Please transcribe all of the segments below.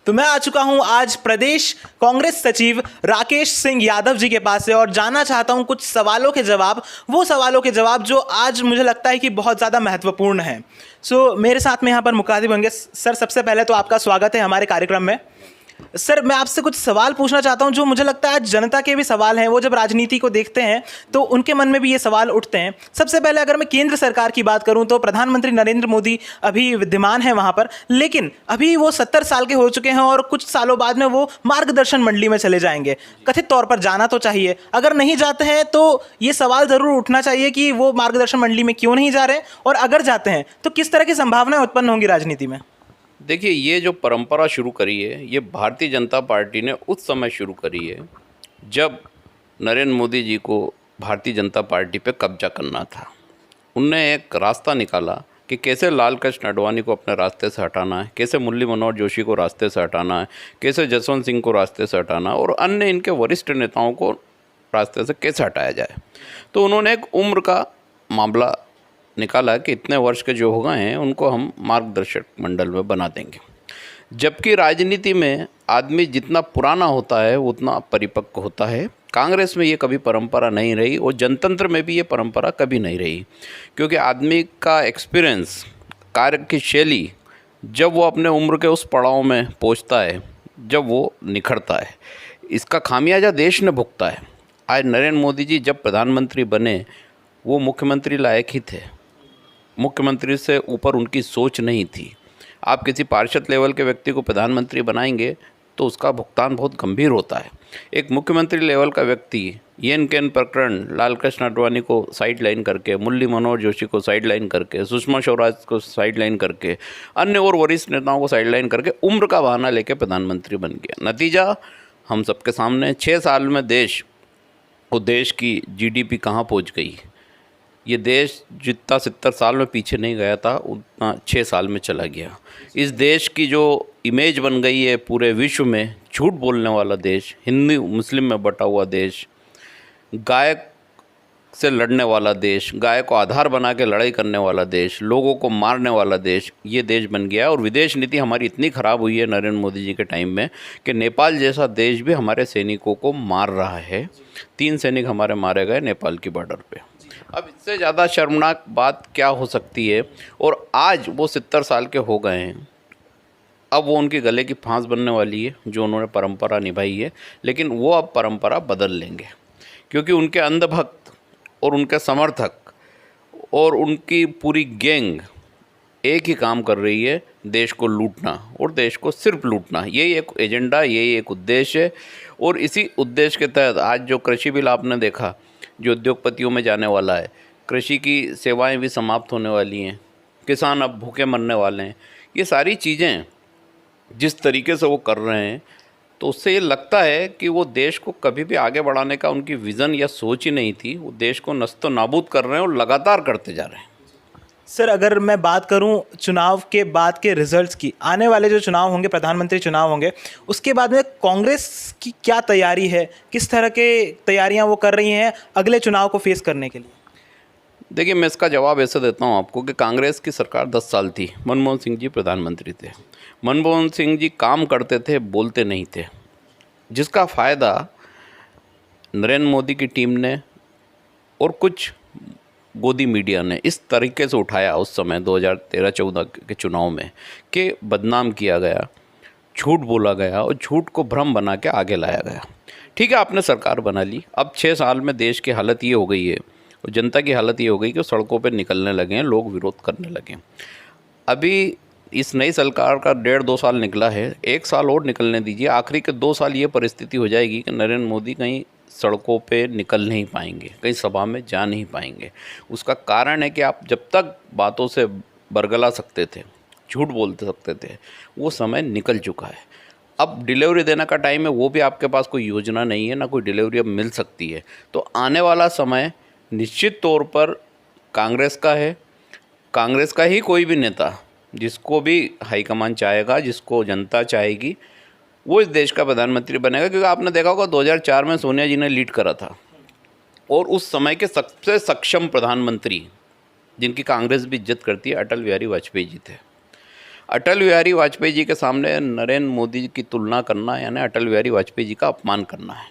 तो मैं आ चुका हूं आज प्रदेश कांग्रेस सचिव राकेश सिंह यादव जी के पास से और जानना चाहता हूं कुछ सवालों के जवाब, वो सवालों के जवाब जो आज मुझे लगता है कि बहुत ज़्यादा महत्वपूर्ण हैं। मेरे साथ में यहाँ पर मुखातिब होंगे। सर, सबसे पहले तो आपका स्वागत है हमारे कार्यक्रम में। सर, मैं आपसे कुछ सवाल पूछना चाहता हूं जो मुझे लगता है आज जनता के भी सवाल हैं। वो जब राजनीति को देखते हैं तो उनके मन में भी ये सवाल उठते हैं। सबसे पहले अगर मैं केंद्र सरकार की बात करूं तो प्रधानमंत्री नरेंद्र मोदी अभी विद्यमान है वहां पर, लेकिन अभी वो 70 साल के हो चुके हैं और कुछ सालों बाद में वो मार्गदर्शन मंडली में चले जाएंगे। कथित तौर पर जाना तो चाहिए, अगर नहीं जाते हैं तो ये सवाल ज़रूर उठना चाहिए कि वो मार्गदर्शन मंडली में क्यों नहीं जा रहे, और अगर जाते हैं तो किस तरह की संभावनाएं उत्पन्न होंगी राजनीति में। देखिए, ये जो परंपरा शुरू करी है, ये भारतीय जनता पार्टी ने उस समय शुरू करी है जब नरेंद्र मोदी जी को भारतीय जनता पार्टी पे कब्जा करना था। उनने एक रास्ता निकाला कि कैसे लाल कृष्ण आडवाणी को अपने रास्ते से हटाना है, कैसे मुरली मनोहर जोशी को रास्ते से हटाना है, कैसे जसवंत सिंह को रास्ते से हटाना और अन्य इनके वरिष्ठ नेताओं को रास्ते से कैसे हटाया जाए। तो उन्होंने एक उम्र का मामला निकाला कि इतने वर्ष के जो हो गए हैं उनको हम मार्गदर्शक मंडल में बना देंगे। जबकि राजनीति में आदमी जितना पुराना होता है उतना परिपक्व होता है। कांग्रेस में ये कभी परंपरा नहीं रही और जनतंत्र में भी ये परंपरा कभी नहीं रही, क्योंकि आदमी का एक्सपीरियंस, कार्य की शैली, जब वो अपने उम्र के उस पड़ाव में पहुंचता है, जब वो निखरता है, इसका खामियाजा देश ने भुगता है। आज नरेंद्र मोदी जी जब प्रधानमंत्री बने वो मुख्यमंत्री लायक ही थे, मुख्यमंत्री से ऊपर उनकी सोच नहीं थी। आप किसी पार्षद लेवल के व्यक्ति को प्रधानमंत्री बनाएंगे तो उसका भुगतान बहुत गंभीर होता है। एक मुख्यमंत्री लेवल का व्यक्ति येन केन प्रकरण, लाल कृष्ण आडवाणी को साइड लाइन करके, मुरली मनोहर जोशी को साइड लाइन करके, सुषमा स्वराज को साइड लाइन करके, अन्य और वरिष्ठ नेताओं को साइड लाइन करके उम्र का बहाना लेकर प्रधानमंत्री बन गया। नतीजा हम सबके सामने, 6 साल में देश की GDP कहाँ पहुँच गई। ये देश जितना 70 साल में पीछे नहीं गया था उतना 6 साल में चला गया। इस देश की जो इमेज बन गई है पूरे विश्व में, झूठ बोलने वाला देश, हिंदू मुस्लिम में बटा हुआ देश, गाय से लड़ने वाला देश, गाय को आधार बना के लड़ाई करने वाला देश, लोगों को मारने वाला देश, ये देश बन गया। और विदेश नीति हमारी इतनी ख़राब हुई है नरेंद्र मोदी जी के टाइम में कि नेपाल जैसा देश भी हमारे सैनिकों को मार रहा है। 3 सैनिक हमारे मारे गए नेपाल की बॉर्डर पे। अब इससे ज़्यादा शर्मनाक बात क्या हो सकती है। और आज वो 70 साल के हो गए हैं, अब वो उनके गले की फांस बनने वाली है जो उन्होंने परंपरा निभाई है। लेकिन वो अब परंपरा बदल लेंगे, क्योंकि उनके अंधभक्त और उनके समर्थक और उनकी पूरी गैंग एक ही काम कर रही है, देश को लूटना और देश को सिर्फ लूटना। यही एक एजेंडा, यही एक उद्देश्य है। और इसी उद्देश्य के तहत आज जो कृषि बिल आपने देखा, जो उद्योगपतियों में जाने वाला है, कृषि की सेवाएं भी समाप्त होने वाली हैं, किसान अब भूखे मरने वाले हैं, ये सारी चीज़ें जिस तरीके से वो कर रहे हैं, तो उससे ये लगता है कि वो देश को कभी भी आगे बढ़ाने का उनकी विज़न या सोच ही नहीं थी। वो देश को नस्तो नाबूद कर रहे हैं और लगातार करते जा रहे हैं। सर, अगर मैं बात करूं चुनाव के बाद के रिजल्ट्स की, आने वाले जो चुनाव होंगे, प्रधानमंत्री चुनाव होंगे, उसके बाद में कांग्रेस की क्या तैयारी है, किस तरह के तैयारियां वो कर रही हैं अगले चुनाव को फेस करने के लिए। देखिए, मैं इसका जवाब ऐसे देता हूं आपको कि कांग्रेस की सरकार 10 साल थी, मनमोहन सिंह जी प्रधानमंत्री थे। मनमोहन सिंह जी काम करते थे, बोलते नहीं थे, जिसका फ़ायदा नरेंद्र मोदी की टीम ने और कुछ गोदी मीडिया ने इस तरीके से उठाया उस समय 2013-14 के चुनाव में कि बदनाम किया गया, झूठ बोला गया और झूठ को भ्रम बना के आगे लाया गया। ठीक है, आपने सरकार बना ली। अब 6 साल में देश की हालत ये हो गई है और जनता की हालत ये हो गई कि सड़कों पर निकलने लगे हैं, लोग विरोध करने लगे। अभी इस नई सरकार का 1.5-2 साल निकला है, 1 साल और निकलने दीजिए। आखिरी के 2 साल ये परिस्थिति हो जाएगी कि नरेंद्र मोदी कहीं सड़कों पे निकल नहीं पाएंगे, कहीं सभा में जा नहीं पाएंगे। उसका कारण है कि आप जब तक बातों से बरगला सकते थे, झूठ बोलते सकते थे, वो समय निकल चुका है। अब डिलीवरी देने का टाइम है, वो भी आपके पास कोई योजना नहीं है, ना कोई डिलीवरी अब मिल सकती है। तो आने वाला समय निश्चित तौर पर कांग्रेस का है। कांग्रेस का ही कोई भी नेता, जिसको भी हाईकमान चाहेगा, जिसको जनता चाहेगी, वो इस देश का प्रधानमंत्री बनेगा। क्योंकि आपने देखा होगा 2004 में सोनिया जी ने लीड करा था और उस समय के सबसे सक्षम प्रधानमंत्री, जिनकी कांग्रेस भी इज्जत करती है, अटल बिहारी वाजपेयी जी थे। अटल बिहारी वाजपेयी जी के सामने नरेंद्र मोदी की तुलना करना यानी अटल बिहारी वाजपेयी जी का अपमान करना है।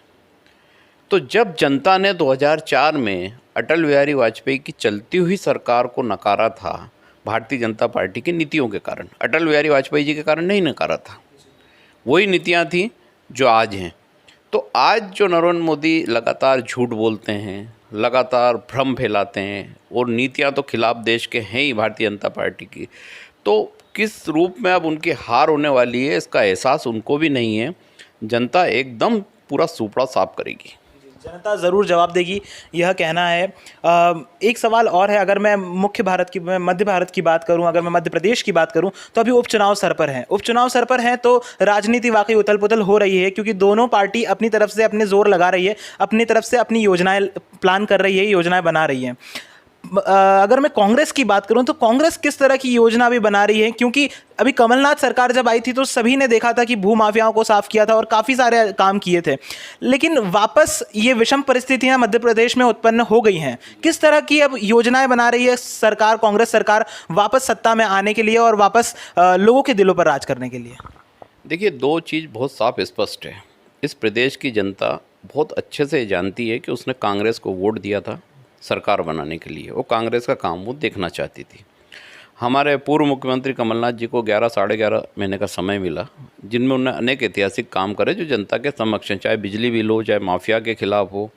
तो जब जनता ने 2004 में अटल बिहारी वाजपेयी की चलती हुई सरकार को नकारा था, भारतीय जनता पार्टी की नीतियों के कारण, अटल बिहारी वाजपेयी जी के कारण नहीं नकारा था, वही नीतियां थी जो आज हैं। तो आज जो नरेंद्र मोदी लगातार झूठ बोलते हैं, लगातार भ्रम फैलाते हैं और नीतियां तो खिलाफ देश के हैं ही भारतीय जनता पार्टी की, तो किस रूप में अब उनकी हार होने वाली है इसका एहसास उनको भी नहीं है। जनता एकदम पूरा सुपड़ा साफ करेगी, जनता ज़रूर जवाब देगी, यह कहना है। एक सवाल और है, अगर मैं मध्य भारत की बात करूं, अगर मैं मध्य प्रदेश की बात करूं, तो अभी उपचुनाव सर पर हैं। उपचुनाव सर पर हैं तो राजनीति वाकई उथल पुथल हो रही है, क्योंकि दोनों पार्टी अपनी तरफ से अपने जोर लगा रही है, अपनी तरफ से अपनी योजनाएं प्लान कर रही है, योजनाएं बना रही है। अगर मैं कांग्रेस की बात करूं तो कांग्रेस किस तरह की योजना भी बना रही है, क्योंकि अभी कमलनाथ सरकार जब आई थी तो सभी ने देखा था कि भू माफियाओं को साफ किया था और काफ़ी सारे काम किए थे, लेकिन वापस ये विषम परिस्थितियां मध्य प्रदेश में उत्पन्न हो गई हैं। किस तरह की अब योजनाएं बना रही है सरकार, कांग्रेस सरकार, वापस सत्ता में आने के लिए और वापस लोगों के दिलों पर राज करने के लिए? देखिए, दो चीज़ बहुत साफ स्पष्ट है। इस प्रदेश की जनता बहुत अच्छे से जानती है कि उसने कांग्रेस को वोट दिया था सरकार बनाने के लिए, वो कांग्रेस का काम वो देखना चाहती थी। हमारे पूर्व मुख्यमंत्री कमलनाथ जी को 11 साढ़े 11 महीने का समय मिला, जिनमें उन्होंने अनेक ऐतिहासिक काम करे जो जनता के समक्ष हैं, चाहे बिजली बिल हो, चाहे माफिया के खिलाफ हो,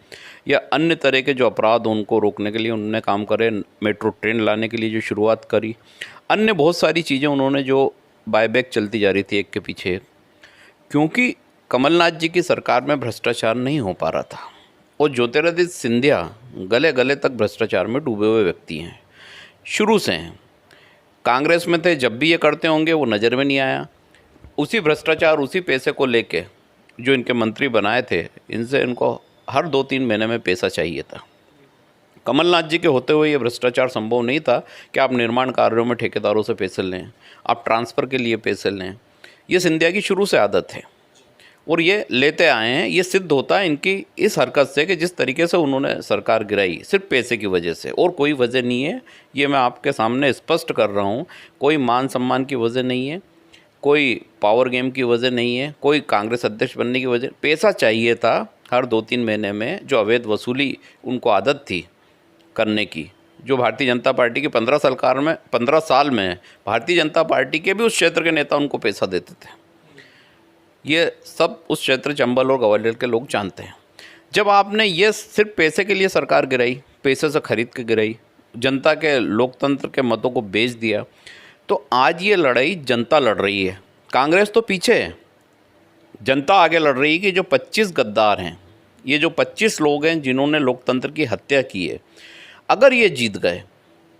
या अन्य तरह के जो अपराध उनको रोकने के लिए उन्होंने काम करे, मेट्रो ट्रेन लाने के लिए जो शुरुआत करी, अन्य बहुत सारी चीज़ें उन्होंने जो बायबैक चलती जा रही थी एक के पीछे एक, क्योंकि कमलनाथ जी की सरकार में भ्रष्टाचार नहीं हो पा रहा था और ज्योतिरादित्य सिंधिया गले गले तक भ्रष्टाचार में डूबे हुए व्यक्ति हैं, शुरू से हैं। कांग्रेस में थे, जब भी ये करते होंगे वो नज़र में नहीं आया। उसी भ्रष्टाचार, उसी पैसे को लेके जो इनके मंत्री बनाए थे, इनसे इनको हर 2-3 महीने में पैसा चाहिए था। कमलनाथ जी के होते हुए ये भ्रष्टाचार संभव नहीं था कि आप निर्माण कार्यों में ठेकेदारों से पैसे लें, आप ट्रांसफ़र के लिए पैसे लें। ये सिंधिया की शुरू से आदत है और ये लेते आए हैं। ये सिद्ध होता है इनकी इस हरकत से कि जिस तरीके से उन्होंने सरकार गिराई सिर्फ पैसे की वजह से, और कोई वजह नहीं है। ये मैं आपके सामने स्पष्ट कर रहा हूँ, कोई मान सम्मान की वजह नहीं है, कोई पावर गेम की वजह नहीं है, कोई कांग्रेस अध्यक्ष बनने की वजह। पैसा चाहिए था हर 2-3 महीने में, जो अवैध वसूली उनको आदत थी करने की, जो भारतीय जनता पार्टी के 15 साल में भारतीय जनता पार्टी के भी उस क्षेत्र के नेता उनको पैसा देते थे। ये सब उस क्षेत्र चंबल और ग्वालियर के लोग जानते हैं। जब आपने ये सिर्फ पैसे के लिए सरकार गिराई, पैसे से खरीद के गिराई, जनता के लोकतंत्र के मतों को बेच दिया, तो आज ये लड़ाई जनता लड़ रही है। कांग्रेस तो पीछे है, जनता आगे लड़ रही है कि जो 25 गद्दार हैं, ये जो 25 लोग हैं जिन्होंने लोकतंत्र की हत्या की है, अगर ये जीत गए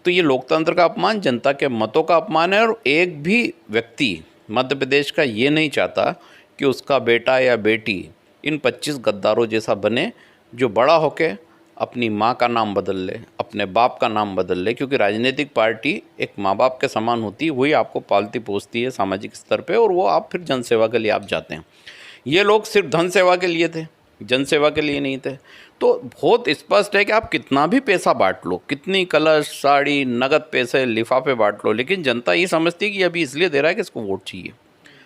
तो ये लोकतंत्र का अपमान, जनता के मतों का अपमान है। और एक भी व्यक्ति मध्य प्रदेश का ये नहीं चाहता कि उसका बेटा या बेटी इन 25 गद्दारों जैसा बने, जो बड़ा होके अपनी माँ का नाम बदल ले, अपने बाप का नाम बदल ले, क्योंकि राजनीतिक पार्टी एक माँ बाप के समान होती है, वही आपको पालती पोसती है सामाजिक स्तर पे, और वो आप फिर जनसेवा के लिए आप जाते हैं। ये लोग सिर्फ धन सेवा के लिए थे, जनसेवा के लिए नहीं थे। तो बहुत स्पष्ट है कि आप कितना भी पैसा बांट लो, कितनी कलश, साड़ी, नगद पैसे, लिफाफे बांट लो, लेकिन जनता ये समझती है कि अभी इसलिए दे रहा है कि इसको वोट चाहिए।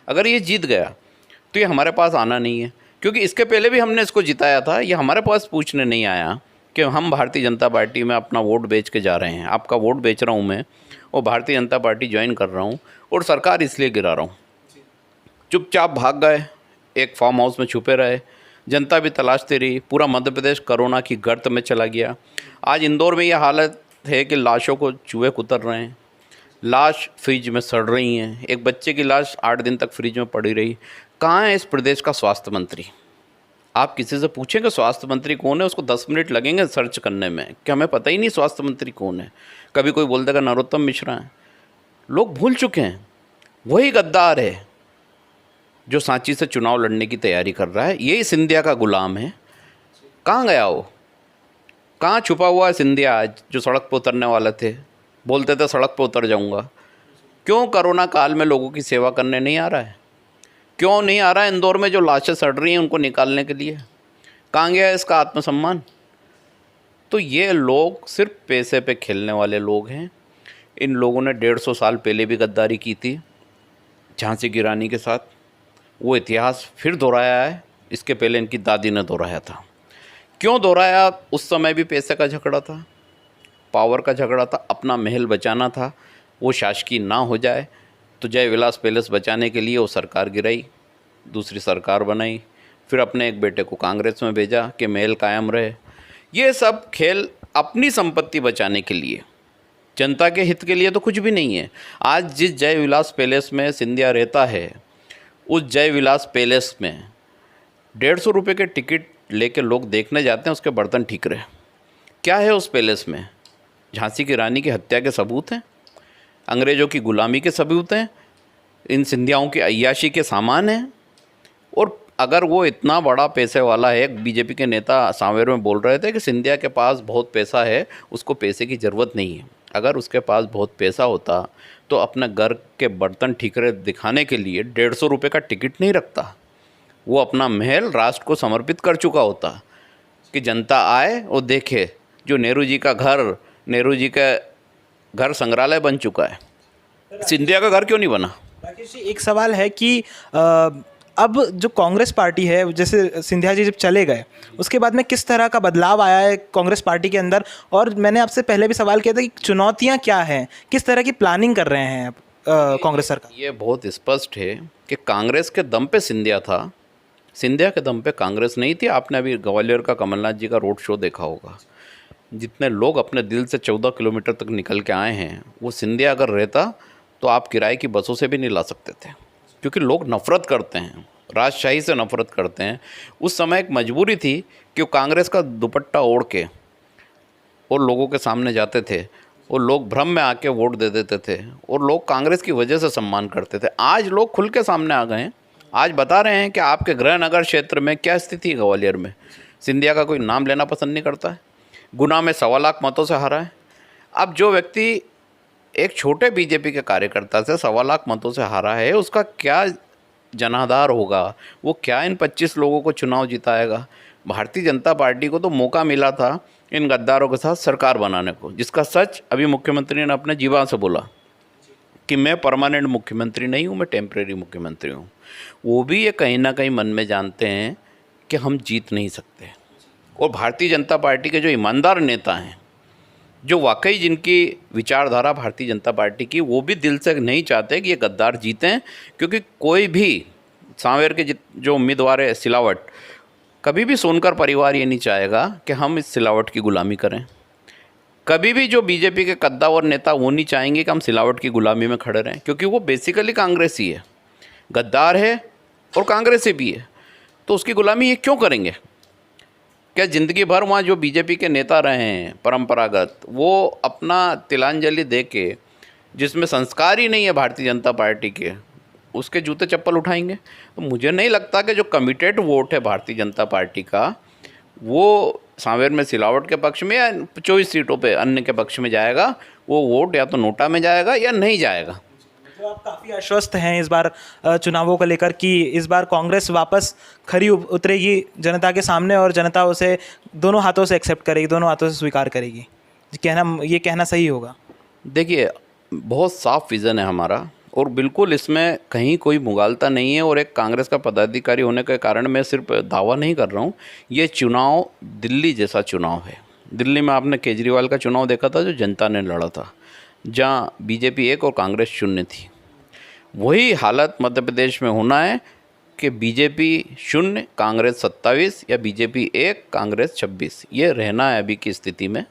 अगर ये जीत गया तो ये हमारे पास आना नहीं है, क्योंकि इसके पहले भी हमने इसको जिताया था। ये हमारे पास पूछने नहीं आया कि हम भारतीय जनता पार्टी में अपना वोट बेच के जा रहे हैं, आपका वोट बेच रहा हूँ मैं, और भारतीय जनता पार्टी ज्वाइन कर रहा हूँ और सरकार इसलिए गिरा रहा हूँ। चुपचाप भाग गए, एक फार्म हाउस में छुपे रहे, जनता भी तलाशती रही। पूरा मध्य प्रदेश कोरोना की गर्त में चला गया। आज इंदौर में ये हालत है कि लाशों को चूहे कुतर रहे हैं, लाश फ्रिज में सड़ रही हैं। एक बच्चे की लाश 8 दिन तक फ्रिज में पड़ी रही। कहाँ है इस प्रदेश का स्वास्थ्य मंत्री? आप किसी से पूछेंगे स्वास्थ्य मंत्री कौन है, उसको 10 मिनट लगेंगे सर्च करने में कि हमें पता ही नहीं स्वास्थ्य मंत्री कौन है। कभी कोई बोल देगा नरोत्तम मिश्रा है। लोग भूल चुके हैं, वही गद्दार है जो सांची से चुनाव लड़ने की तैयारी कर रहा है, यही सिंधिया का गुलाम है। कहाँ गया वो? कहाँ छुपा हुआ है सिंधिया आज, जो सड़क पर उतरने वाले थे, बोलते थे सड़क पर उतर जाऊंगा? क्यों कोरोना काल में लोगों की सेवा करने नहीं आ रहा है? क्यों नहीं आ रहा है इंदौर में जो लाशें सड़ रही हैं उनको निकालने के लिए? कहाँ गया है इसका आत्मसम्मान? तो ये लोग सिर्फ पैसे पे खेलने वाले लोग हैं। इन लोगों ने 150 साल पहले भी गद्दारी की थी, झांसी की रानी के साथ वो इतिहास फिर दोहराया है। इसके पहले इनकी दादी ने दोहराया था। क्यों दोहराया? उस समय भी पैसे का झगड़ा था, पावर का झगड़ा था, अपना महल बचाना था, वो शासकीय ना हो जाए। तो जय विलास पैलेस बचाने के लिए वो सरकार गिराई, दूसरी सरकार बनाई, फिर अपने एक बेटे को कांग्रेस में भेजा कि महल कायम रहे। ये सब खेल अपनी संपत्ति बचाने के लिए, जनता के हित के लिए तो कुछ भी नहीं है। आज जिस जय विलास पैलेस में सिंधिया रहता है, उस जय विलास पैलेस में 150 रुपये के टिकट लेके लोग देखने जाते हैं उसके बर्तन ठीक रहे। क्या है उस पैलेस में? झांसी की रानी की हत्या के सबूत हैं, अंग्रेज़ों की गुलामी के सबूत हैं, इन सिंधियाओं की अय्याशी के सामान हैं। और अगर वो इतना बड़ा पैसे वाला है, बीजेपी के नेता सांवेर में बोल रहे थे कि सिंधिया के पास बहुत पैसा है, उसको पैसे की ज़रूरत नहीं है। अगर उसके पास बहुत पैसा होता तो अपने घर के बर्तन ठीकरे दिखाने के लिए 150 रुपये का टिकट नहीं रखता। वो अपना महल राष्ट्र को समर्पित कर चुका होता कि जनता आए और देखे। जो नेहरू जी का घर, नेहरू जी का घर संग्रहालय बन चुका है, सिंधिया का घर क्यों नहीं बना? राकेश जी, एक सवाल है कि अब जो कांग्रेस पार्टी है, जैसे सिंधिया जी जब चले गए उसके बाद में किस तरह का बदलाव आया है कांग्रेस पार्टी के अंदर, और मैंने आपसे पहले भी सवाल किया था कि चुनौतियां क्या हैं, किस तरह की प्लानिंग कर रहे हैं कांग्रेस सरकार? ये बहुत स्पष्ट है कि कांग्रेस के दम पे सिंधिया था, सिंधिया के दम पे कांग्रेस नहीं थी। आपने अभी ग्वालियर का कमलनाथ जी का रोड शो देखा होगा। जितने लोग अपने दिल से 14 किलोमीटर तक निकल के आए हैं, वो सिंधिया अगर रहता तो आप किराए की बसों से भी नहीं ला सकते थे, क्योंकि लोग नफ़रत करते हैं, राजशाही से नफ़रत करते हैं। उस समय एक मजबूरी थी कि वो कांग्रेस का दुपट्टा ओढ़ के और लोगों के सामने जाते थे और लोग भ्रम में आके वोट दे देते थे और लोग कांग्रेस की वजह से सम्मान करते थे। आज लोग खुल के सामने आ गए हैं, आज बता रहे हैं कि आपके गृहनगर क्षेत्र में क्या स्थिति है। ग्वालियर में सिंधिया का कोई नाम लेना पसंद नहीं करता है। गुना में 1.25 लाख मतों से हारा है। अब जो व्यक्ति एक छोटे बीजेपी के कार्यकर्ता से 1.25 लाख मतों से हारा है, उसका क्या जनाधार होगा? वो क्या इन 25 लोगों को चुनाव जिताएगा? भारतीय जनता पार्टी को तो मौका मिला था इन गद्दारों के साथ सरकार बनाने को, जिसका सच अभी मुख्यमंत्री ने अपने जीवन से बोला कि मैं परमानेंट मुख्यमंत्री नहीं हूँ, मैं टेम्परेरी मुख्यमंत्री हूँ। वो भी ये कहीं ना कहीं मन में जानते हैं कि हम जीत नहीं सकते। और भारतीय जनता पार्टी के जो ईमानदार नेता हैं, जो वाकई जिनकी विचारधारा भारतीय जनता पार्टी की, वो भी दिल से नहीं चाहते कि ये गद्दार जीतें, क्योंकि कोई भी सांवेर के जो उम्मीदवार है सिलावट, कभी भी सोनकर परिवार ये नहीं चाहेगा कि हम इस सिलावट की गुलामी करें। कभी भी जो बीजेपी के कद्दावर नेता वो नहीं चाहेंगे कि हम सिलावट की गुलामी में खड़े रहें, क्योंकि वो बेसिकली कांग्रेसी है, गद्दार है और कांग्रेसी भी है। तो उसकी गुलामी ये क्यों करेंगे? क्या ज़िंदगी भर वहाँ जो बीजेपी के नेता रहे हैं परंपरागत, वो अपना तिलांजलि दे के, जिसमें संस्कार ही नहीं है भारतीय जनता पार्टी के, उसके जूते चप्पल उठाएंगे? तो मुझे नहीं लगता कि जो कमिटेड वोट है भारतीय जनता पार्टी का, वो सांवेर में सिलावट के पक्ष में या 24 सीटों पे अन्य के पक्ष में जाएगा। वो वोट या तो नोटा में जाएगा या नहीं जाएगा। तो आप काफ़ी आश्वस्त हैं इस बार चुनावों को लेकर कि इस बार कांग्रेस वापस खरी उतरेगी जनता के सामने और जनता उसे दोनों हाथों से एक्सेप्ट करेगी, दोनों हाथों से स्वीकार करेगी? ये कहना सही होगा? देखिए, बहुत साफ विज़न है हमारा और बिल्कुल इसमें कहीं कोई मुगालता नहीं है। और एक कांग्रेस का पदाधिकारी होने के कारण मैं सिर्फ दावा नहीं कर रहा हूँ। ये चुनाव दिल्ली जैसा चुनाव है। दिल्ली में आपने केजरीवाल का चुनाव देखा था, जो जनता ने लड़ा था, जहाँ बीजेपी 1 और कांग्रेस 0 थी। वही हालत मध्य प्रदेश में होना है कि बीजेपी 0, कांग्रेस 27 या बीजेपी 1, कांग्रेस 26। ये रहना है अभी की स्थिति में।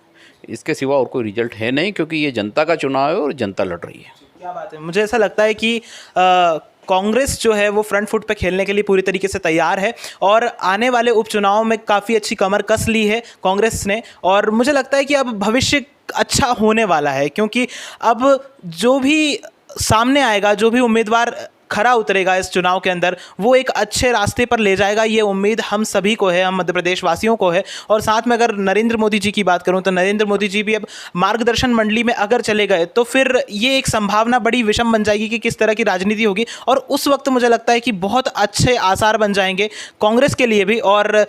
इसके सिवा और कोई रिजल्ट है नहीं, क्योंकि ये जनता का चुनाव है और जनता लड़ रही है। क्या बात है। मुझे ऐसा लगता है कि कांग्रेस जो है वो फ्रंट फुट पे खेलने के लिए पूरी तरीके से तैयार है और आने वाले उपचुनाव में काफ़ी अच्छी कमर कस ली है कांग्रेस ने। और मुझे लगता है कि अब भविष्य अच्छा होने वाला है, क्योंकि अब जो भी सामने आएगा, जो भी उम्मीदवार खरा उतरेगा इस चुनाव के अंदर, वो एक अच्छे रास्ते पर ले जाएगा। ये उम्मीद हम सभी को है, हम मध्य प्रदेश वासियों को है। और साथ में अगर नरेंद्र मोदी जी की बात करूं तो नरेंद्र मोदी जी भी अब मार्गदर्शन मंडली में अगर चले गए तो फिर ये एक संभावना बड़ी विषम बन जाएगी कि किस तरह की राजनीति होगी। और उस वक्त मुझे लगता है कि बहुत अच्छे आसार बन जाएंगे कांग्रेस के लिए भी और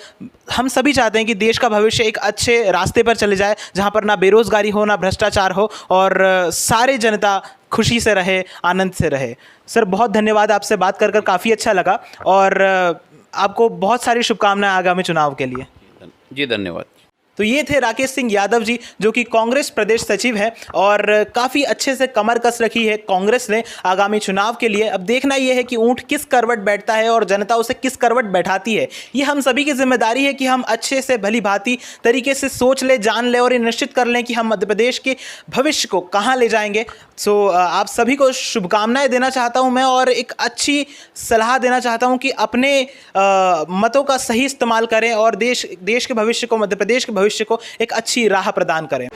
हम सभी चाहते हैं कि देश का भविष्य एक अच्छे रास्ते पर चले जाए, जहाँ पर ना बेरोजगारी हो, ना भ्रष्टाचार हो, और सारे जनता खुशी से रहे, आनंद से रहे। सर बहुत धन्यवाद, आपसे बात कर काफ़ी अच्छा लगा, और आपको बहुत सारी शुभकामनाएं आगामी चुनाव के लिए। जी धन्यवाद। तो ये थे राकेश सिंह यादव जी, जो कि कांग्रेस प्रदेश सचिव हैं, और काफ़ी अच्छे से कमर कस रखी है कांग्रेस ने आगामी चुनाव के लिए। अब देखना ये है कि ऊंट किस करवट बैठता है और जनता उसे किस करवट बैठाती है। ये हम सभी की जिम्मेदारी है कि हम अच्छे से भली भांति तरीके से सोच ले, जान ले और ये निश्चित कर लें कि हम मध्य प्रदेश के भविष्य को कहाँ ले जाएंगे। सो आप सभी को शुभकामनाएं देना चाहता हूं मैं, और एक अच्छी सलाह देना चाहता हूं कि अपने मतों का सही इस्तेमाल करें और देश के भविष्य को, मध्य प्रदेश के भविष्य को एक अच्छी राह प्रदान करें।